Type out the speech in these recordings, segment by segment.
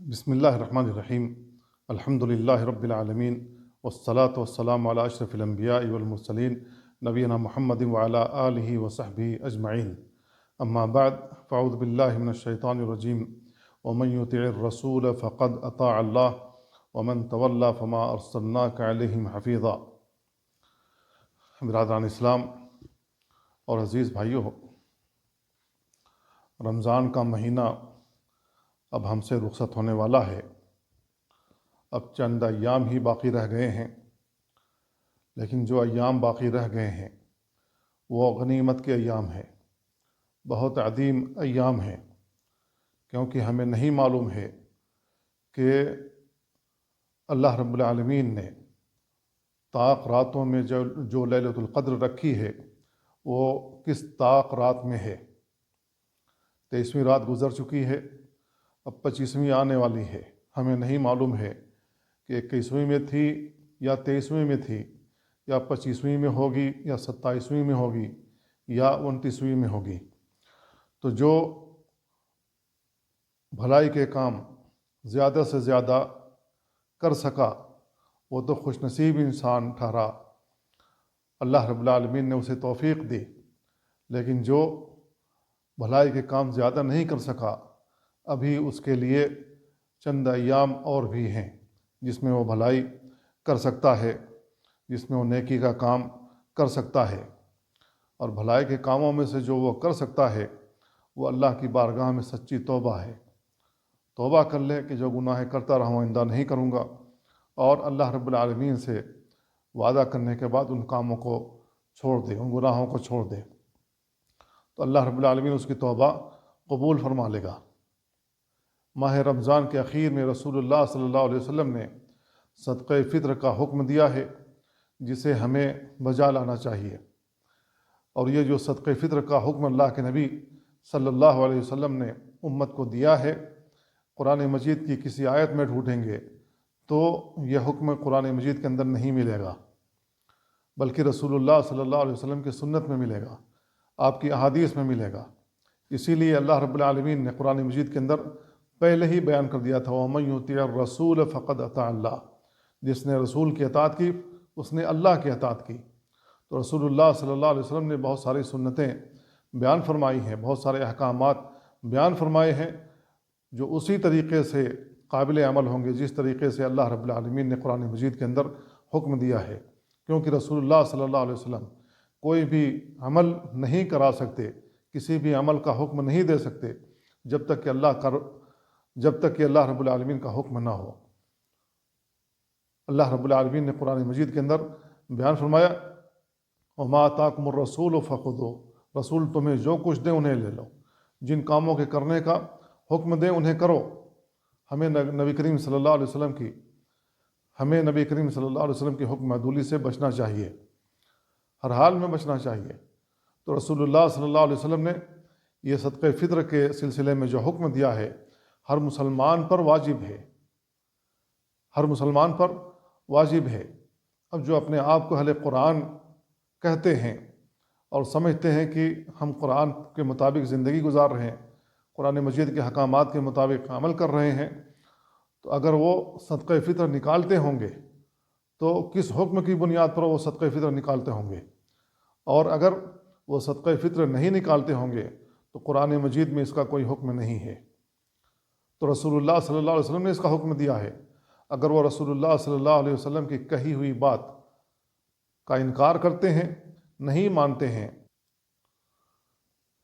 بسم اللہ الرحمن الرحیم الحمد للہ رب العالمین والصلاة والسلام علی اشرف الانبیاء والمرسلین نبینا محمد وعلی آلہ وصحبہ اجمعین اما بعد فاعوذ باللہ من الشیطان الرجیم ومن یطع الرسول فقد اطاع اللہ ومن تولی فما ارسلناک علیہم حفیظا۔ برادران اسلام اور عزیز بھائیوں، رمضان کا مہینہ اب ہم سے رخصت ہونے والا ہے۔ اب چند ایام ہی باقی رہ گئے ہیں، لیکن جو ایام باقی رہ گئے ہیں وہ غنیمت کے ایام ہیں، بہت عظیم ایام ہیں، کیونکہ ہمیں نہیں معلوم ہے کہ اللہ رب العالمین نے طاق راتوں میں جو لیلۃ القدر رکھی ہے وہ کس طاق رات میں ہے۔ 23ویں رات گزر چکی ہے، اب 25ویں آنے والی ہے۔ ہمیں نہیں معلوم ہے کہ 21ویں میں تھی یا 23ویں میں تھی یا 25ویں میں ہوگی یا 27ویں میں ہوگی یا 29ویں میں ہوگی۔ تو جو بھلائی کے کام زیادہ سے زیادہ کر سکا وہ تو خوش نصیب انسان ٹھہرا، اللہ رب العالمین نے اسے توفیق دی۔ لیکن جو بھلائی کے کام زیادہ نہیں کر سکا، ابھی اس کے لیے چند ایام اور بھی ہیں جس میں وہ بھلائی کر سکتا ہے، جس میں وہ نیکی کا کام کر سکتا ہے۔ اور بھلائی کے کاموں میں سے جو وہ کر سکتا ہے وہ اللہ کی بارگاہ میں سچی توبہ ہے۔ توبہ کر لے کہ جو گناہ کرتا رہا ہوں آئندہ نہیں کروں گا، اور اللہ رب العالمین سے وعدہ کرنے کے بعد ان کاموں کو چھوڑ دے، ان گناہوں کو چھوڑ دے، تو اللہ رب العالمین اس کی توبہ قبول فرما لے گا۔ ماہ رمضان کے اخیر میں رسول اللہ صلی اللہ علیہ وسلم نے صدقہ فطر کا حکم دیا ہے، جسے ہمیں بجا لانا چاہیے۔ اور یہ جو صدقہ فطر کا حکم اللہ کے نبی صلی اللہ علیہ وسلم نے امت کو دیا ہے، قرآن مجید کی کسی آیت میں ڈھونڈیں گے تو یہ حکم قرآن مجید کے اندر نہیں ملے گا، بلکہ رسول اللہ صلی اللہ علیہ وسلم کی سنت میں ملے گا، آپ کی احادیث میں ملے گا۔ اسی لیے اللہ رب العالمین نے قرآن مجید کے اندر پہلے ہی بیان کر دیا تھا وَمَن يُطِعِ الرَّسُولَ فَقَدْ أَطَاعَ اللَّهَ، جس نے رسول کی اطاعت کی اس نے اللہ کی اطاعت کی۔ تو رسول اللہ صلی اللہ علیہ وسلم نے بہت ساری سنتیں بیان فرمائی ہیں، بہت سارے احکامات بیان فرمائے ہیں جو اسی طریقے سے قابل عمل ہوں گے جس طریقے سے اللہ رب العالمین نے قرآن مجید کے اندر حکم دیا ہے۔ کیونکہ رسول اللہ صلی اللہ علیہ وسلم کوئی بھی عمل نہیں کرا سکتے، کسی بھی عمل کا حکم نہیں دے سکتے جب تک کہ اللہ رب العالمین کا حکم نہ ہو۔ اللہ رب العالمین نے قرآن مجید کے اندر بیان فرمایا وَمَا آتَاكُمُ الرَّسُولُ فَخُذُوهُ، رسول تمہیں جو کچھ دیں انہیں لے لو، جن کاموں کے کرنے کا حکم دیں انہیں کرو۔ ہمیں نبی کریم صلی اللہ علیہ وسلم کی حکم عدولی سے بچنا چاہیے، ہر حال میں بچنا چاہیے۔ تو رسول اللہ صلی اللہ علیہ وسلم نے یہ صدقہ فطر کے سلسلے میں جو حکم دیا ہے ہر مسلمان پر واجب ہے، ہر مسلمان پر واجب ہے۔ اب جو اپنے آپ کو اہل قرآن کہتے ہیں اور سمجھتے ہیں کہ ہم قرآن کے مطابق زندگی گزار رہے ہیں، قرآن مجید کے احکامات کے مطابق عمل کر رہے ہیں، تو اگر وہ صدقہ فطر نکالتے ہوں گے تو کس حکم کی بنیاد پر وہ صدقہ فطر نکالتے ہوں گے؟ اور اگر وہ صدقہ فطر نہیں نکالتے ہوں گے تو قرآن مجید میں اس کا کوئی حکم نہیں ہے۔ تو رسول اللہ صلی اللہ علیہ وسلم نے اس کا حکم دیا ہے۔ اگر وہ رسول اللہ صلی اللہ علیہ وسلم کی کہی ہوئی بات کا انکار کرتے ہیں، نہیں مانتے ہیں،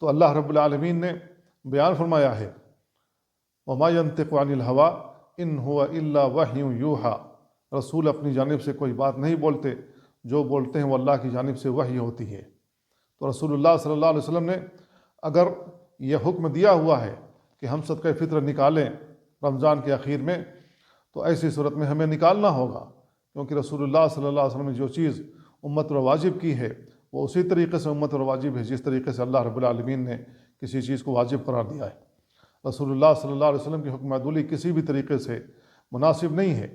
تو اللہ رب العالمین نے بیان فرمایا ہے وَمَا يَنطِقُ عَنِ الْهَوَىٰ إِنْ هُوَ إِلَّا وَحْيٌ يُوحَىٰ، رسول اپنی جانب سے کوئی بات نہیں بولتے، جو بولتے ہیں وہ اللہ کی جانب سے وحی ہوتی ہے۔ تو رسول اللہ صلی اللہ علیہ وسلم نے اگر یہ حکم دیا ہوا ہے کہ ہم صدقہ فطر نکالیں رمضان کے اخیر میں، تو ایسی صورت میں ہمیں نکالنا ہوگا، کیونکہ رسول اللہ صلی اللہ علیہ وسلم نے جو چیز امت پر واجب کی ہے وہ اسی طریقے سے امت پر واجب ہے جس طریقے سے اللہ رب العالمین نے کسی چیز کو واجب قرار دیا ہے۔ رسول اللہ صلی اللہ علیہ وسلم کی حکم عدولی کسی بھی طریقے سے مناسب نہیں ہے۔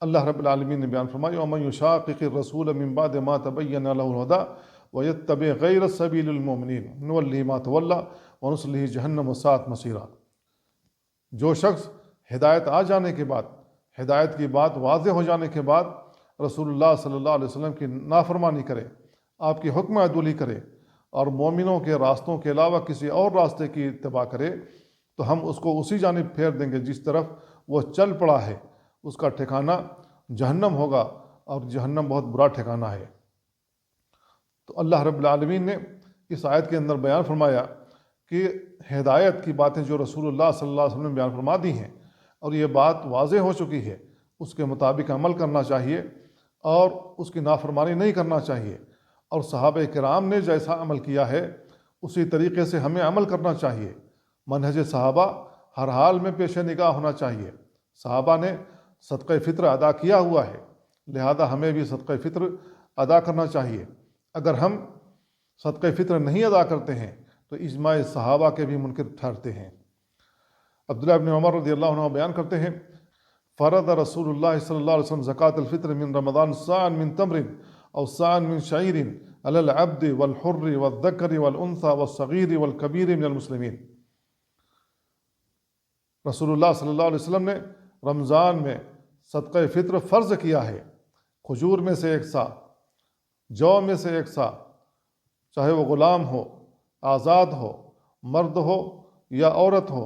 اللہ رب العالمین نے بیان فرمایا وَمَن يُشَاقِقِ الرَّسُولَ مِن بَعْدِ مَا تَبَيَّنَ لَهُ الْهُدَىٰ وَيَتَّبِعْ غَيْرَ سَبِيلِ الْمُؤْمِنِينَ نُوَلِّهِ مَا تَوَلَّىٰ وَنُصْلِهِ جَهَنَّمَ وَسَاءَتْ مَصِيرًا، جو شخص ہدایت آ جانے کے بعد، ہدایت کی بات واضح ہو جانے کے بعد رسول اللہ صلی اللہ علیہ وسلم کی نافرمانی کرے، آپ کی حکم عدولی کرے اور مومنوں کے راستوں کے علاوہ کسی اور راستے کی اتباع کرے، تو ہم اس کو اسی جانب پھیر دیں گے جس طرف وہ چل پڑا ہے، اس کا ٹھکانہ جہنم ہوگا، اور جہنم بہت برا ٹھکانہ ہے۔ تو اللہ رب العالمین نے اس آیت کے اندر بیان فرمایا کہ ہدایت کی باتیں جو رسول اللہ صلی اللہ علیہ وسلم نے بیان فرما دی ہیں، اور یہ بات واضح ہو چکی ہے، اس کے مطابق عمل کرنا چاہیے اور اس کی نافرمانی نہیں کرنا چاہیے، اور صحابہ کرام نے جیسا عمل کیا ہے اسی طریقے سے ہمیں عمل کرنا چاہیے۔ منہج صحابہ ہر حال میں پیش نگاہ ہونا چاہیے۔ صحابہ نے صدقہ فطر ادا کیا ہوا ہے، لہذا ہمیں بھی صدقہ فطر ادا کرنا چاہیے۔ اگر ہم صدقہ فطر نہیں ادا کرتے ہیں تو اجماع صحابہ کے بھی منکر ٹھہرتے ہیں۔ عبداللہ ابن عمر رضی اللہ عنہ بیان کرتے ہیں، فرض رسول اللہ صلی اللہ علیہ وسلم زکاة الفطر من رمضان صاعا من تمر او صاعا من شعیر علی العبد والحر والذکر والانثى والصغیر والکبیر من المسلمین۔ رسول اللہ صلی اللہ علیہ وسلم نے رمضان میں صدقہ فطر فرض کیا ہے، کھجور میں سے 1 سا، جو میں سے 1 سا، چاہے وہ غلام ہو، آزاد ہو، مرد ہو یا عورت ہو،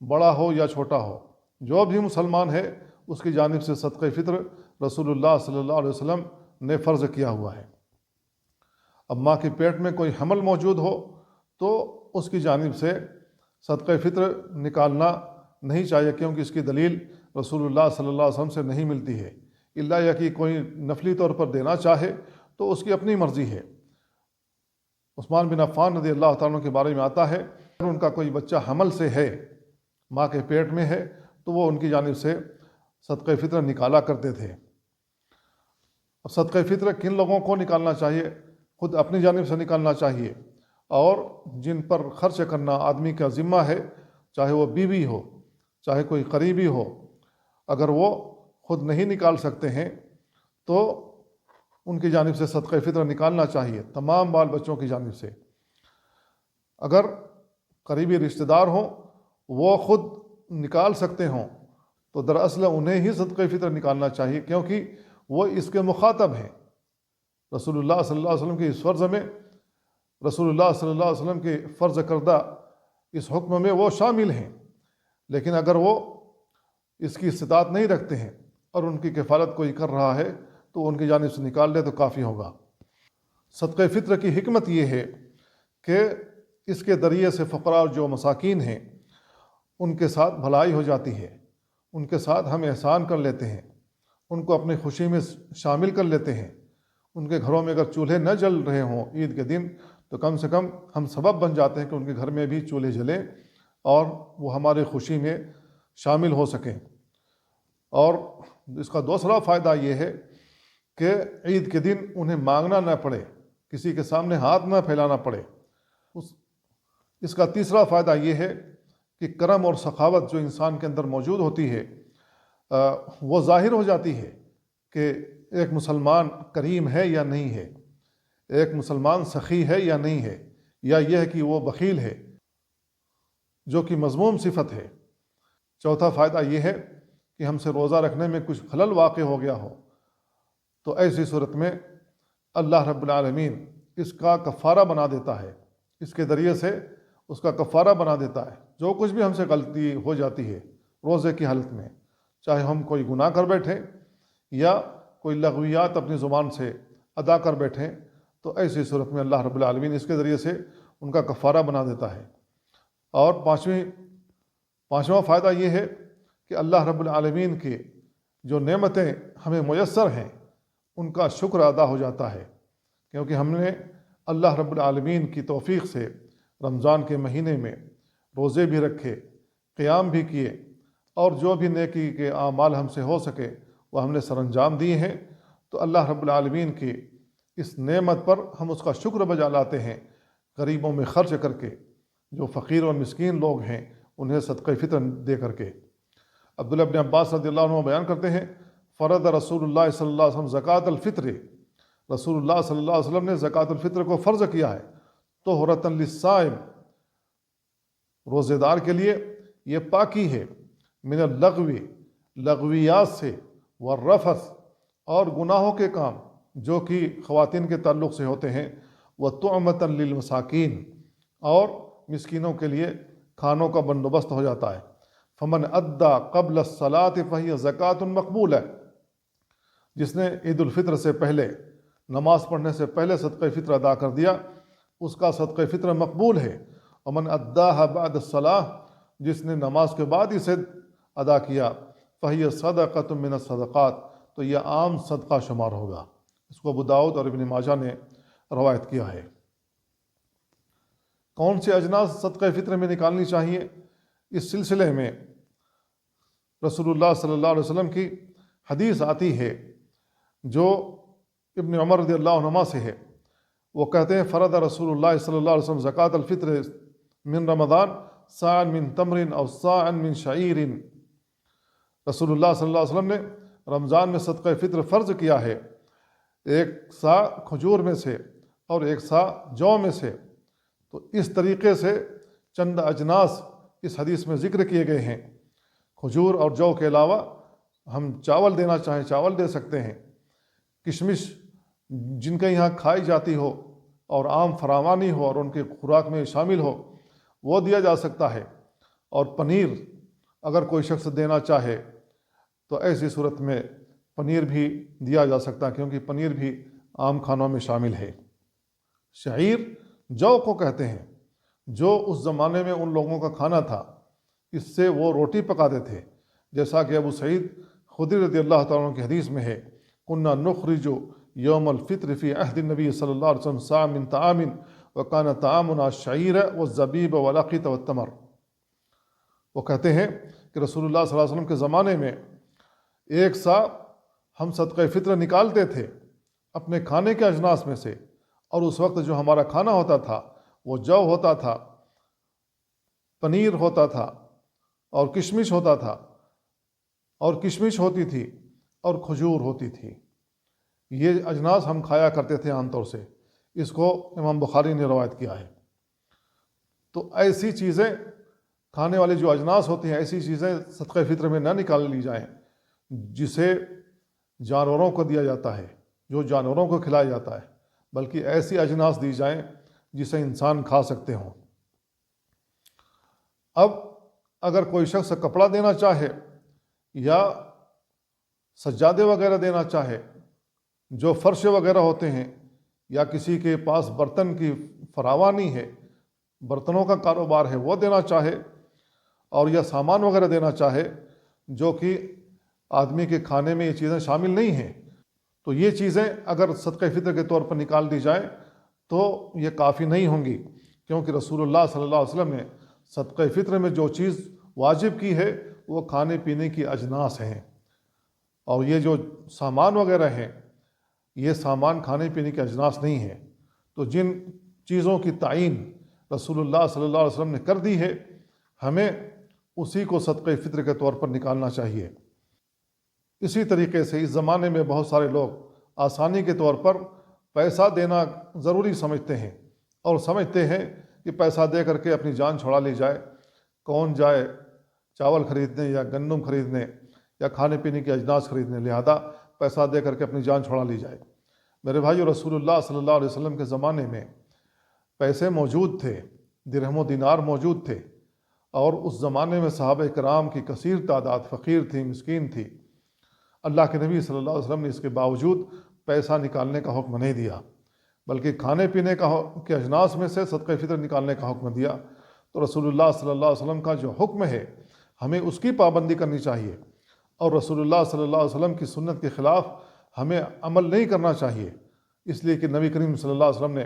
بڑا ہو یا چھوٹا ہو، جو بھی مسلمان ہے اس کی جانب سے صدقہ فطر رسول اللہ صلی اللہ علیہ وسلم نے فرض کیا ہوا ہے۔ اب ماں کے پیٹ میں کوئی حمل موجود ہو تو اس کی جانب سے صدقہ فطر نکالنا نہیں چاہیے، کیونکہ اس کی دلیل رسول اللہ صلی اللہ علیہ وسلم سے نہیں ملتی ہے، الا یہ کہ کوئی نفلی طور پر دینا چاہے تو اس کی اپنی مرضی ہے۔ عثمان بن عفان رضی اللہ تعالیٰ عنہ کے بارے میں آتا ہے کہ ان کا کوئی بچہ حمل سے ہے، ماں کے پیٹ میں ہے، تو وہ ان کی جانب سے صدقہ فطر نکالا کرتے تھے۔ اب صدقہ فطر کن لوگوں کو نکالنا چاہیے؟ خود اپنی جانب سے نکالنا چاہیے، اور جن پر خرچ کرنا آدمی کا ذمہ ہے، چاہے وہ بیوی ہو، چاہے کوئی قریبی ہو، اگر وہ خود نہیں نکال سکتے ہیں تو ان کی جانب سے صدقہ فطر نکالنا چاہیے، تمام بال بچوں کی جانب سے۔ اگر قریبی رشتہ دار ہوں وہ خود نکال سکتے ہوں تو دراصل انہیں ہی صدقہ فطر نکالنا چاہیے، کیونکہ وہ اس کے مخاطب ہیں۔ رسول اللہ صلی اللہ علیہ وسلم کے اس فرض میں، رسول اللہ صلی اللہ علیہ وسلم کے فرض کردہ اس حکم میں وہ شامل ہیں، لیکن اگر وہ اس کی استطاعت نہیں رکھتے ہیں اور ان کی کفالت کوئی کر رہا ہے تو ان کی جانب سے نکال لے تو کافی ہوگا۔ صدقہ فطر کی حکمت یہ ہے کہ اس کے ذریعے سے فقراء اور جو مساکین ہیں ان کے ساتھ بھلائی ہو جاتی ہے، ان کے ساتھ ہم احسان کر لیتے ہیں، ان کو اپنی خوشی میں شامل کر لیتے ہیں۔ ان کے گھروں میں اگر چولہے نہ جل رہے ہوں عید کے دن تو کم سے کم ہم سبب بن جاتے ہیں کہ ان کے گھر میں بھی چولہے جلیں اور وہ ہماری خوشی میں شامل ہو سکیں۔ اور اس کا دوسرا فائدہ یہ ہے کہ عید کے دن انہیں مانگنا نہ پڑے، کسی کے سامنے ہاتھ نہ پھیلانا پڑے۔ اس کا تیسرا فائدہ یہ ہے کہ کرم اور سخاوت جو انسان کے اندر موجود ہوتی ہے وہ ظاہر ہو جاتی ہے کہ ایک مسلمان کریم ہے یا نہیں ہے، ایک مسلمان سخی ہے یا نہیں ہے، یا یہ ہے کہ وہ بخیل ہے، جو کہ مذموم صفت ہے۔ چوتھا فائدہ یہ ہے کہ ہم سے روزہ رکھنے میں کچھ خلل واقع ہو گیا ہو تو ایسی صورت میں اللہ رب العالمین اس کا کفارہ بنا دیتا ہے، اس کے ذریعے سے اس کا کفارہ بنا دیتا ہے۔ جو کچھ بھی ہم سے غلطی ہو جاتی ہے روزے کی حالت میں، چاہے ہم کوئی گناہ کر بیٹھیں یا کوئی لغویات اپنی زبان سے ادا کر بیٹھیں، تو ایسی صورت میں اللہ رب العالمین اس کے ذریعے سے ان کا کفارہ بنا دیتا ہے۔ اور پانچواں فائدہ یہ ہے کہ اللہ رب العالمین کی جو نعمتیں ہمیں میسر ہیں ان کا شکر ادا ہو جاتا ہے، کیونکہ ہم نے اللہ رب العالمین کی توفیق سے رمضان کے مہینے میں روزے بھی رکھے، قیام بھی کیے، اور جو بھی نیکی کے اعمال ہم سے ہو سکے وہ ہم نے سر انجام دیے ہیں۔ تو اللہ رب العالمین کی اس نعمت پر ہم اس کا شکر بجا لاتے ہیں، غریبوں میں خرچ کر کے، جو فقیر و مسکین لوگ ہیں انہیں صدقہ فطر دے کر کے۔ عبداللہ ابن عباس رضی اللہ عنہ بیان کرتے ہیں، فرض رسول اللہ صلی اللہ علیہ وسلم زکاة الفطر، رسول اللہ صلی اللہ علیہ وسلم نے زکاة الفطر کو فرض کیا ہے، طہرۃ للصائم، روزے دار کے لیے یہ پاکی ہے، من اللغوی لغویات سے، والرفث اور گناہوں کے کام جو کہ خواتین کے تعلق سے ہوتے ہیں، وطعمۃ للمساکین اور مسکینوں کے لیے کھانوں کا بندوبست ہو جاتا ہے۔ فمن ادا قبل الصلاۃ فہی زکوٰۃ مقبولہ، جس نے عید الفطر سے پہلے نماز پڑھنے سے پہلے صدقہ فطر ادا کر دیا، اس کا صدقہ فطر مقبول ہے۔ ومن اداها بعد الصلاۃ، جس نے نماز کے بعد اسے ادا کیا، فہی صدقۃ من الصدقات، تو یہ عام صدقہ شمار ہوگا۔ اس کو ابو داؤد اور ابن ماجہ نے روایت کیا ہے۔ کون سے اجناس صدقہ فطر میں نکالنی چاہیے؟ اس سلسلے میں رسول اللہ صلی اللہ علیہ وسلم کی حدیث آتی ہے جو ابن عمر رضی اللہ عنہما سے ہے۔ وہ کہتے ہیں فرض رسول اللہ صلی اللہ علیہ وسلم زکوٰۃ الفطر من رمضان صاعا من تمر او صاعا من شعیر۔ رسول اللہ صلی اللہ علیہ وسلم نے رمضان میں صدقہ فطر فرض کیا ہے 1 سا کھجور میں سے اور 1 سا جو میں سے۔ تو اس طریقے سے چند اجناس اس حدیث میں ذکر کیے گئے ہیں۔ کھجور اور جو کے علاوہ ہم چاول دینا چاہیں چاول دے سکتے ہیں، کشمش جن کے یہاں کھائی جاتی ہو اور عام فراوانی ہو اور ان کی خوراک میں شامل ہو وہ دیا جا سکتا ہے، اور پنیر اگر کوئی شخص دینا چاہے تو ایسی صورت میں پنیر بھی دیا جا سکتا ہے، کیونکہ پنیر بھی عام کھانوں میں شامل ہے۔ شعیر جو کو کہتے ہیں، جو اس زمانے میں ان لوگوں کا کھانا تھا، اس سے وہ روٹی پکاتے تھے، جیسا کہ ابو سعید خدری رضی اللہ تعالیٰ عنہ کی حدیث میں ہے کنا نخرج یوم الفطر فی عہد النبی صلی اللہ علیہ وسلم صاع من طعام وکان طعامنا الشعیر والزبیب والعقیط والتمر۔ وہ کہتے ہیں کہ رسول اللہ صلی اللہ علیہ وسلم کے زمانے میں 1 سا ہم صدقہ فطر نکالتے تھے اپنے کھانے کے اجناس میں سے، اور اس وقت جو ہمارا کھانا ہوتا تھا وہ جو ہوتا تھا، پنیر ہوتا تھا، اور کشمش ہوتا تھا، اور کشمش ہوتی تھی، اور کھجور ہوتی تھی۔ یہ اجناس ہم کھایا کرتے تھے عام طور سے۔ اس کو امام بخاری نے روایت کیا ہے۔ تو ایسی چیزیں کھانے والی جو اجناس ہوتی ہیں، ایسی چیزیں صدقہ فطر میں نہ نکال لی جائیں جسے جانوروں کو دیا جاتا ہے، جو جانوروں کو کھلایا جاتا ہے، بلکہ ایسی اجناس دی جائیں جسے انسان کھا سکتے ہوں۔ اب اگر کوئی شخص کپڑا دینا چاہے یا سجادے وغیرہ دینا چاہے، جو فرش وغیرہ ہوتے ہیں، یا کسی کے پاس برتن کی فراوانی ہے، برتنوں کا کاروبار ہے، وہ دینا چاہے، اور یا سامان وغیرہ دینا چاہے جو کہ آدمی کے کھانے میں یہ چیزیں شامل نہیں ہیں، تو یہ چیزیں اگر صدقہ فطر کے طور پر نکال دی جائیں تو یہ کافی نہیں ہوں گی، کیونکہ رسول اللہ صلی اللہ علیہ وسلم نے صدقہ فطر میں جو چیز واجب کی ہے وہ کھانے پینے کی اجناس ہیں، اور یہ جو سامان وغیرہ ہیں یہ سامان کھانے پینے کے اجناس نہیں ہیں۔ تو جن چیزوں کی تعین رسول اللہ صلی اللہ علیہ وسلم نے کر دی ہے، ہمیں اسی کو صدقہ فطر کے طور پر نکالنا چاہیے۔ اسی طریقے سے اس زمانے میں بہت سارے لوگ آسانی کے طور پر پیسہ دینا ضروری سمجھتے ہیں، اور سمجھتے ہیں کہ پیسہ دے کر کے اپنی جان چھڑا لی جائے۔ کون جائے چاول خریدنے یا گندم خریدنے یا کھانے پینے کی اجناس خریدنے، لہذا پیسہ دے کر کے اپنی جان چھڑا لی جائے۔ میرے بھائیو، رسول اللہ صلی اللہ علیہ وسلم کے زمانے میں پیسے موجود تھے، درہم و دینار موجود تھے، اور اس زمانے میں صحابہ کرام کی کثیر تعداد فقیر تھی، مسکین تھی۔ اللہ کے نبی صلی اللہ علیہ وسلم نے اس کے باوجود پیسہ نکالنے کا حکم نہیں دیا، بلکہ کھانے پینے کے اجناس میں سے صدقہ فطر نکالنے کا حکم دیا۔ تو رسول اللہ صلی اللہ علیہ وسلم کا جو حکم ہے ہمیں اس کی پابندی کرنی چاہیے، اور رسول اللہ صلی اللہ علیہ وسلم کی سنت کے خلاف ہمیں عمل نہیں کرنا چاہیے، اس لیے کہ نبی کریم صلی اللہ علیہ وسلم نے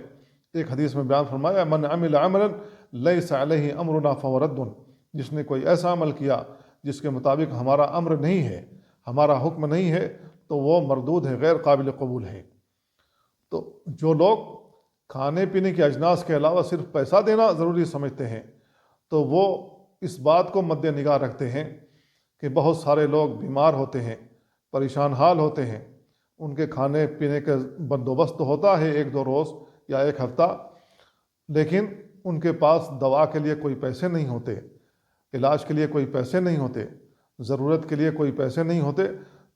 ایک حدیث میں بیان فرمایا من عمل عملا لیس علیہ امرنا فہو رد، جس نے کوئی ایسا عمل کیا جس کے مطابق ہمارا امر نہیں ہے، ہمارا حکم نہیں ہے، تو وہ مردود ہے، غیر قابل قبول ہے۔ تو جو لوگ کھانے پینے کے اجناس کے علاوہ صرف پیسہ دینا ضروری سمجھتے ہیں، تو وہ اس بات کو مد نگاہ رکھتے ہیں کہ بہت سارے لوگ بیمار ہوتے ہیں، پریشان حال ہوتے ہیں، ان کے کھانے پینے کا بندوبست ہوتا ہے 1-2 روز یا 1 ہفتہ، لیکن ان کے پاس دوا کے لیے کوئی پیسے نہیں ہوتے، علاج کے لیے کوئی پیسے نہیں ہوتے، ضرورت کے لیے کوئی پیسے نہیں ہوتے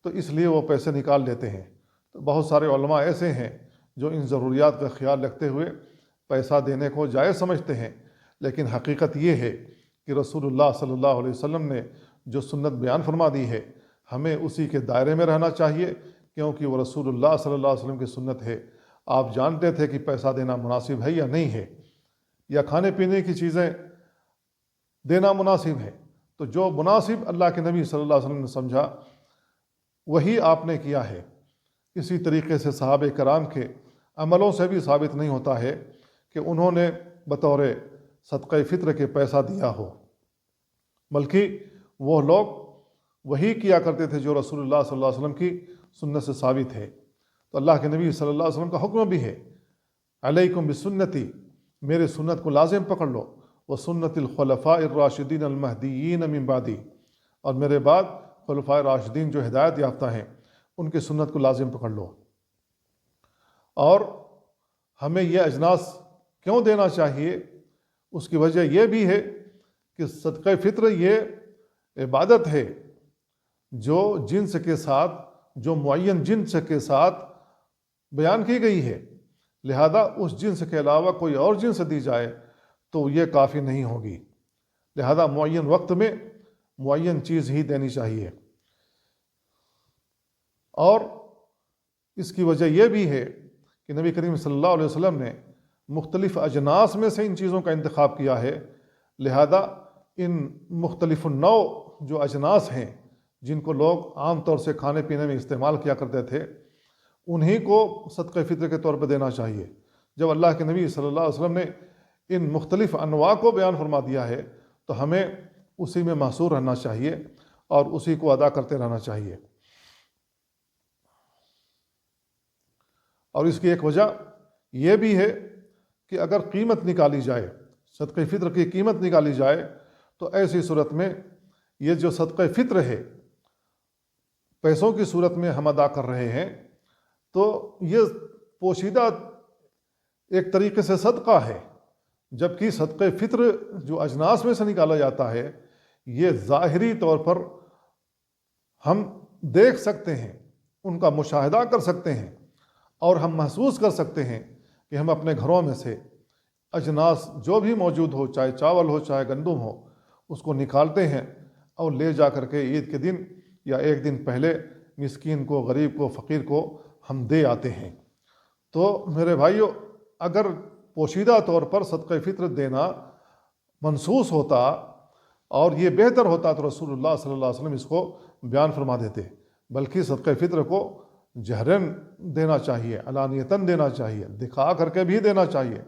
تو اس لیے وہ پیسے نکال لیتے ہیں۔ تو بہت سارے علماء ایسے ہیں جو ان ضروریات کا خیال رکھتے ہوئے پیسہ دینے کو جائز سمجھتے ہیں، لیکن حقیقت یہ ہے کہ رسول اللہ صلی اللہ علیہ وسلم نے جو سنت بیان فرما دی ہے ہمیں اسی کے دائرے میں رہنا چاہیے، کیونکہ وہ رسول اللہ صلی اللہ علیہ وسلم کی سنت ہے۔ آپ جانتے تھے کہ پیسہ دینا مناسب ہے یا نہیں ہے، یا کھانے پینے کی چیزیں دینا مناسب ہے، تو جو مناسب اللہ کے نبی صلی اللہ علیہ وسلم نے سمجھا وہی آپ نے کیا ہے۔ اسی طریقے سے صحابہ کرام کے عملوں سے بھی ثابت نہیں ہوتا ہے کہ انہوں نے بطور صدقہ فطر کے پیسہ دیا ہو، بلکہ وہ لوگ وہی کیا کرتے تھے جو رسول اللہ صلی اللہ علیہ وسلم کی سنت سے ثابت ہے۔ تو اللہ کے نبی صلی اللہ علیہ وسلم کا حکم بھی ہے، علیکم بسنتی، میرے سنت کو لازم پکڑ لو، وسنت الخلفاء الراشدین المہدیین من بعدی، اور میرے بعد خلفاء راشدین جو ہدایت یافتہ ہیں ان کی سنت کو لازم پکڑ لو۔ اور ہمیں یہ اجناس کیوں دینا چاہیے؟ اس کی وجہ یہ بھی ہے کہ صدقہ فطر یہ عبادت ہے جو جنس کے ساتھ، جو معین جنس کے ساتھ بیان کی گئی ہے، لہذا اس جنس کے علاوہ کوئی اور جنس دی جائے تو یہ کافی نہیں ہوگی، لہذا معین وقت میں معین چیز ہی دینی چاہیے۔ اور اس کی وجہ یہ بھی ہے کہ نبی کریم صلی اللہ علیہ وسلم نے مختلف اجناس میں سے ان چیزوں کا انتخاب کیا ہے، لہذا ان مختلف النوع جو اجناس ہیں جن کو لوگ عام طور سے کھانے پینے میں استعمال کیا کرتے تھے انہی کو صدقہ فطر کے طور پہ دینا چاہیے۔ جب اللہ کے نبی صلی اللہ علیہ وسلم نے ان مختلف انواع کو بیان فرما دیا ہے تو ہمیں اسی میں محصور رہنا چاہیے اور اسی کو ادا کرتے رہنا چاہیے۔ اور اس کی ایک وجہ یہ بھی ہے کہ اگر قیمت نکالی جائے، صدقہ فطر کی قیمت نکالی جائے، تو ایسی صورت میں یہ جو صدقہ فطر ہے پیسوں کی صورت میں ہم ادا کر رہے ہیں تو یہ پوشیدہ ایک طریقے سے صدقہ ہے، جبکہ صدقہ فطر جو اجناس میں سے نکالا جاتا ہے یہ ظاہری طور پر ہم دیکھ سکتے ہیں، ان کا مشاہدہ کر سکتے ہیں اور ہم محسوس کر سکتے ہیں کہ ہم اپنے گھروں میں سے اجناس جو بھی موجود ہو، چاہے چاول ہو چاہے گندم ہو، اس کو نکالتے ہیں اور لے جا کر کے عید کے دن یا ایک دن پہلے مسکین کو، غریب کو، فقیر کو ہم دے آتے ہیں۔ تو میرے بھائیو، اگر پوشیدہ طور پر صدقہ فطر دینا منسوس ہوتا اور یہ بہتر ہوتا تو رسول اللہ صلی اللہ علیہ وسلم اس کو بیان فرما دیتے، بلکہ صدقہ فطر کو جہراً دینا چاہیے، علانیتاً دینا چاہیے، دکھا کر کے بھی دینا چاہیے،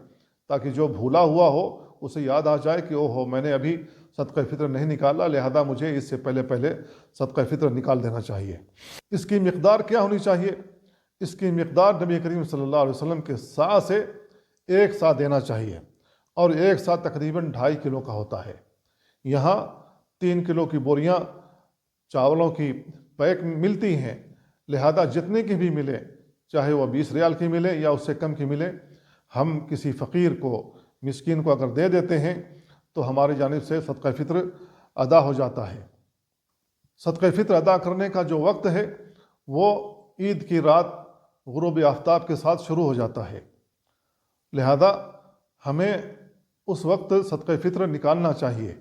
تاکہ جو بھولا ہوا ہو اسے یاد آ جائے کہ اوہو میں نے ابھی صدقہ فطر نہیں نکالا، لہذا مجھے اس سے پہلے صدقہ فطر نکال دینا چاہیے۔ اس کی مقدار کیا ہونی چاہیے؟ اس کی مقدار نبی کریم صلی اللہ علیہ وسلم کے سا سے ایک سا دینا چاہیے، اور ایک سا تقریباً 2.5 کلو کا ہوتا ہے۔ یہاں 3 کلو کی بوریاں چاولوں کی پیک ملتی ہیں، لہذا جتنے کی بھی ملے، چاہے وہ 20 ریال کی ملے یا اس سے کم کی ملے، ہم کسی فقیر کو، مسکین کو اگر دے دیتے ہیں تو ہماری جانب سے صدقہ فطر ادا ہو جاتا ہے۔ صدقہ فطر ادا کرنے کا جو وقت ہے وہ عید کی رات غروب آفتاب کے ساتھ شروع ہو جاتا ہے، لہذا ہمیں اس وقت صدقہ فطر نکالنا چاہیے۔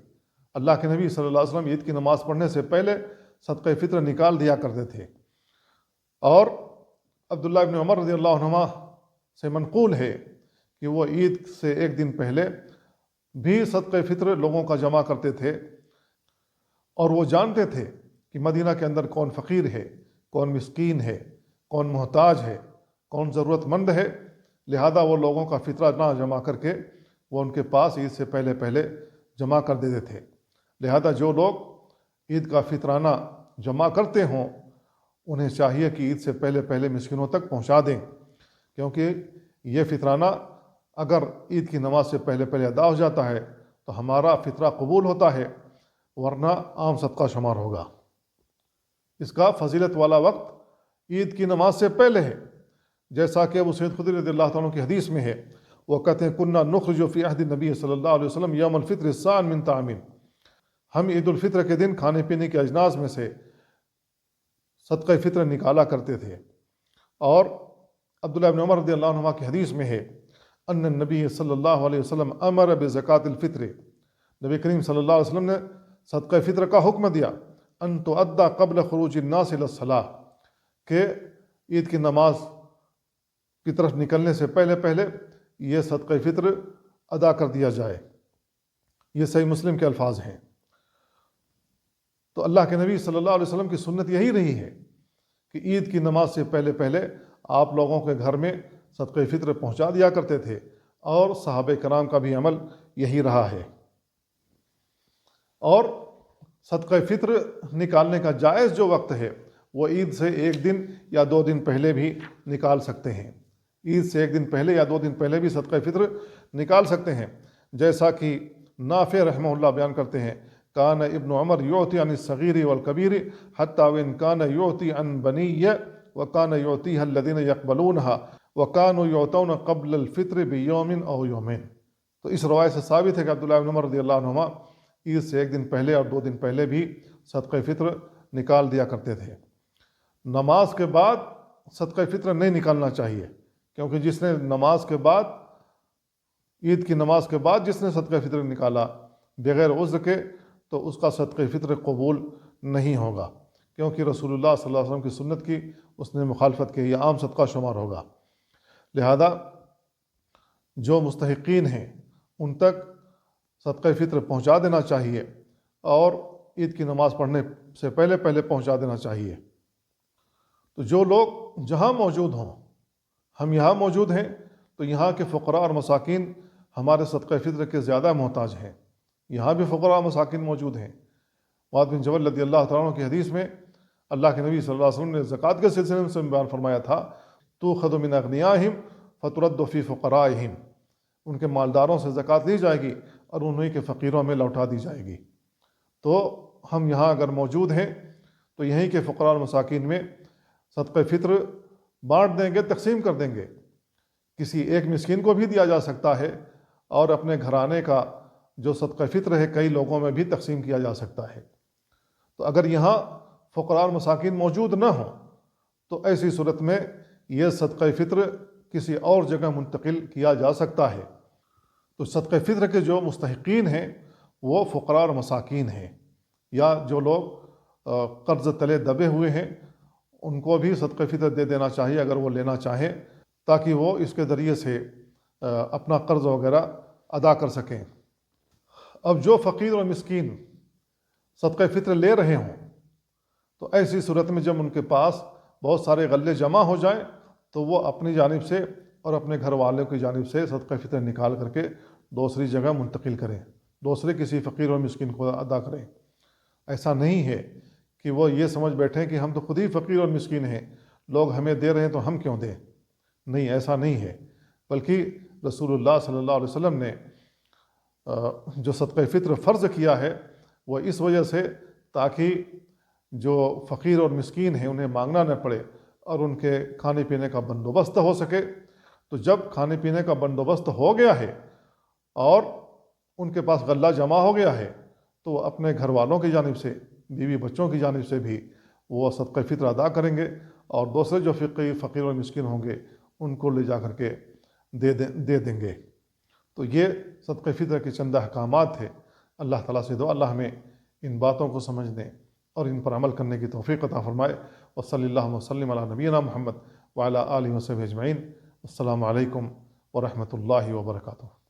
اللہ کے نبی صلی اللہ علیہ وسلم عید کی نماز پڑھنے سے پہلے صدقہ فطر نکال دیا کرتے تھے، اور عبداللہ ابن عمر رضی اللہ عنہما سے منقول ہے کہ وہ عید سے ایک دن پہلے بھی صدقہ فطر لوگوں کا جمع کرتے تھے، اور وہ جانتے تھے کہ مدینہ کے اندر کون فقیر ہے، کون مسکین ہے، کون محتاج ہے، کون ضرورت مند ہے، لہذا وہ لوگوں کا فطرہ نہ جمع کر کے وہ ان کے پاس عید سے پہلے جمع کر دیتے تھے۔ لہذا جو لوگ عید کا فطرانہ جمع کرتے ہوں انہیں چاہیے کہ عید سے پہلے مسکینوں تک پہنچا دیں، کیونکہ یہ فطرانہ اگر عید کی نماز سے پہلے ادا ہو جاتا ہے تو ہمارا فطرہ قبول ہوتا ہے، ورنہ عام صدقہ شمار ہوگا۔ اس کا فضیلت والا وقت عید کی نماز سے پہلے ہے، جیسا کہ ابو سعید خدری رضی اللہ تعالیٰ عنہ کی حدیث میں ہے، وہ کہتے ہیں کننا نخرج فی عہد النبی صلی اللہ علیہ وسلم یوم الفطر صاعا من طعام، ہم عید الفطر کے دن کھانے پینے کے اجناس میں سے صدقہ فطر نکالا کرتے تھے۔ اور عبداللہ بن عمر رضی اللہ عنہ کی حدیث میں ہے ان النبی صلی اللہ علیہ وسلم امر بزکوٰۃ الفطر، نبی کریم صلی اللہ علیہ وسلم نے صدقہ فطر کا حکم دیا ان تؤدى قبل خروج الناس الى الصلاۃ، کہ عید کی نماز کی طرف نکلنے سے پہلے پہلے یہ صدقہ فطر ادا کر دیا جائے۔ یہ صحیح مسلم کے الفاظ ہیں۔ تو اللہ کے نبی صلی اللہ علیہ وسلم کی سنت یہی رہی ہے کہ عید کی نماز سے پہلے پہلے آپ لوگوں کے گھر میں صدقہ فطر پہنچا دیا کرتے تھے، اور صحابہ کرام کا بھی عمل یہی رہا ہے۔ اور صدقہ فطر نکالنے کا جائز جو وقت ہے وہ عید سے 1 دن یا 2 دن پہلے بھی نکال سکتے ہیں۔ عید سے 1 دن پہلے یا 2 دن پہلے بھی صدقہ فطر نکال سکتے ہیں، جیسا کہ نافع رحمہ اللہ بیان کرتے ہیں کان ابن عمر یعطی عن الصغیر والکبیر حتی وان کان یعطی عن بنی وکان یعطیها الذین یقبلونها وکانوا یعطون قبل الفطر بیوم او یومین۔ تو اس روایت سے ثابت ہے کہ عبداللہ بن عمر رضی اللہ عنہما عید سے 1 دن پہلے اور 2 دن پہلے بھی صدقہ فطر نکال دیا کرتے تھے۔ نماز کے بعد صدقہ فطر نہیں نکالنا چاہیے، کیونکہ جس نے نماز کے بعد، عید کی نماز کے بعد جس نے صدقہ فطر نکالا بغیر عذر کے، تو اس کا صدقہ فطر قبول نہیں ہوگا، کیونکہ رسول اللہ صلی اللہ علیہ وسلم کی سنت کی اس نے مخالفت کی، یہ عام صدقہ شمار ہوگا۔ لہذا جو مستحقین ہیں ان تک صدقہ فطر پہنچا دینا چاہیے، اور عید کی نماز پڑھنے سے پہلے پہلے پہنچا دینا چاہیے۔ تو جو لوگ جہاں موجود ہوں، ہم یہاں موجود ہیں تو یہاں کے فقراء اور مساکین ہمارے صدقہ فطر کے زیادہ محتاج ہیں۔ یہاں بھی فقراء و مساکین موجود ہیں۔ معاذ بن جبل رضی اللہ تعالیٰ عنہ کی حدیث میں اللہ کے نبی صلی اللہ علیہ وسلم نے زکوٰۃ کے سلسلے میں سے بیان فرمایا تھا تؤخذ من اغنیاءہم فترد فی فقرائہم، ان کے مالداروں سے زکوٰۃ لی جائے گی اور انہیں کے فقیروں میں لوٹا دی جائے گی۔ تو ہم یہاں اگر موجود ہیں تو یہیں کے فقراء اور مساکین میں صدقہ فطر بانٹ دیں گے، تقسیم کر دیں گے۔ کسی ایک مسکین کو بھی دیا جا سکتا ہے، اور اپنے گھرانے کا جو صدقہ فطر ہے کئی لوگوں میں بھی تقسیم کیا جا سکتا ہے۔ تو اگر یہاں فقراء اور مساکین موجود نہ ہوں تو ایسی صورت میں یہ صدقہ فطر کسی اور جگہ منتقل کیا جا سکتا ہے۔ تو صدقہ فطر کے جو مستحقین ہیں وہ فقراء اور مساکین ہیں، یا جو لوگ قرض تلے دبے ہوئے ہیں ان کو بھی صدقہ فطر دے دینا چاہیے اگر وہ لینا چاہیں، تاکہ وہ اس کے ذریعے سے اپنا قرض وغیرہ ادا کر سکیں۔ اب جو فقیر اور مسکین صدقہ فطر لے رہے ہوں تو ایسی صورت میں جب ان کے پاس بہت سارے غلے جمع ہو جائیں تو وہ اپنی جانب سے اور اپنے گھر والوں کی جانب سے صدقہ فطر نکال کر کے دوسری جگہ منتقل کریں، دوسرے کسی فقیر اور مسکین کو ادا کریں۔ ایسا نہیں ہے کہ وہ یہ سمجھ بیٹھیں کہ ہم تو خود ہی فقیر اور مسکین ہیں، لوگ ہمیں دے رہے ہیں تو ہم کیوں دیں۔ نہیں، ایسا نہیں ہے، بلکہ رسول اللہ صلی اللہ علیہ وسلم نے جو صدقہ فطر فرض کیا ہے وہ اس وجہ سے تاکہ جو فقیر اور مسکین ہیں انہیں مانگنا نہ پڑے اور ان کے کھانے پینے کا بندوبست ہو سکے۔ تو جب کھانے پینے کا بندوبست ہو گیا ہے اور ان کے پاس غلہ جمع ہو گیا ہے تو وہ اپنے گھر والوں کی جانب سے، بیوی بچوں کی جانب سے بھی وہ صدقہ فطر ادا کریں گے، اور دوسرے جو فقیر اور مسکین ہوں گے ان کو لے جا کر کے دے دیں گے۔ تو یہ صدقہ فطر کے چند احکامات تھے۔ اللہ تعالیٰ سے دعا اللہ ہمیں ان باتوں کو سمجھنے اور ان پر عمل کرنے کی توفیق عطا فرمائے۔ وصلی اللہ وسلم علی نبینا محمد وعلی آلہ وصحبہ اجمعین۔ السلام علیکم ورحمۃ اللہ وبرکاتہ۔